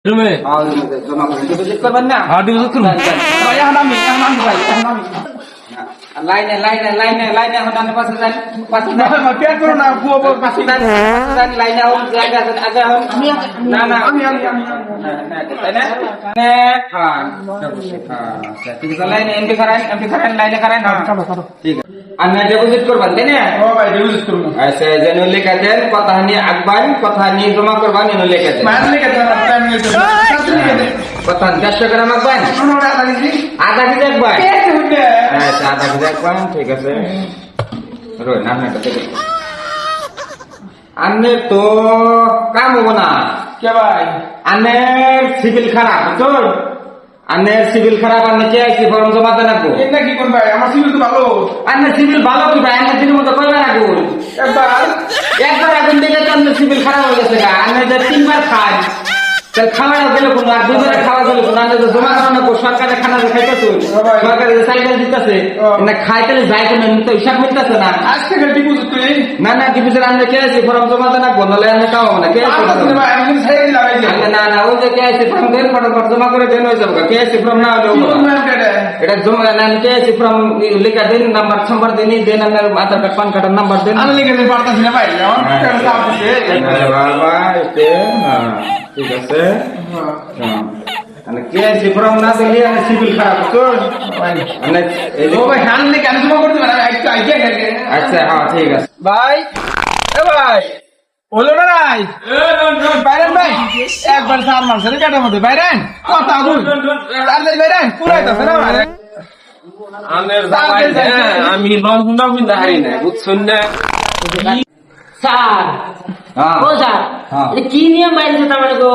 রুমে জমা করে ডিপোজিট করবেন না? হ্যাঁ ডিপোজিট করুন। এখন আমি ভাই লাইনে লাইনে লাইনে লাইনে এখন আমি পাশে যাই পেট করো না পাশে যাই লাইনে হোক জায়গা আছে আগে হোক না না আমি তাই না হ্যাঁ ঠিক আছে লাইনে এমপি করেন লাইনে করেন ঠিক আছে আর না ডিপোজিট করবেন তাই না? ও ভাই ডিপোজিট করুন। আচ্ছা যেন লেখা দেন কথা নিয়ে আঁকবেন কথা নিয়ে জমা করবেন এনে লেখা দেন মান লিখে দেন টাইম নিয়ে কথা 150 গ্রাম আঁকবেন আধা কেজি আঁকবেন আচ্ছা আধা কেজি আঁকবেন ঠিক আছে রোয় না আনে তো কাম হবো না কে ভাই আনের সিভিল খারাপ বুঝছো আনের সিভিল খারাপ আনে কে আইসি ফর্ম জমা দেন রাখবো এটা কি কোন ভাই আমার সিভিল তো ভালো আনের সিভিল ভালো কি ভাই আনের দিনের মতো কয়বার রাখবো একবার আগুন দেখে তো আপনার সিভিল খারাপ হয়ে গেছে গা আনে যে 3 বার খান তাহলে খাওয়া গেল কোনো আর 2 বার খাওয়া গেল কোনো আনে যে জমা করানো সরকারে খানা খাইতেছে সরকারে যে সাইকেল দিতেছে না খাইতে যায় কোনো তো হিসাব মিলতেছে না আজ থেকে ডিপোজিট করি না না ডিভিশন আনলে কে আছে ফর্ম জমা দেন রাখবো নাহলে আনে কাও না কে আছে ভাই আমি সাইকেল লাগাই না না ওই যে কে আছে ফর্ম দেন ফটাফট জমা করে দেন হয়ে যাবে কে আছে ফর্ম না হলে এটা জমা না কে আছে ফর্ম লেখা দেন নাম্বার দেন আপনার আধার কার্ড পান কার্ডের নাম্বার দেন আমি লিখে দিতে পারতাছি না ভাই আমার কাছে চাপ দিছে বাবা এতে ঠিক আছে মানে কে আছে ফর্ম না দিলে আমি সিভিল খারাপ তো মানে ও ভাই হান নে কেন জমা করতে পারে একটু আইডিয়া থাকে আচ্ছা হ্যাঁ ঠিক আছে ভাই এ ভাই হলো না নাই বাইরেন ভাই একবার সার মারছে রে কাটার মধ্যে বাইরেন কথা বল তাড়াতাড়ি বাইরেন পুরাই তো না ভাই আমের জামাই আমি লন্ডন বিন্দা হারি না বুঝছেন না স্যার হ্যাঁ ও স্যার হ্যাঁ কি নিয়ম বাইরে যেতে পারে গো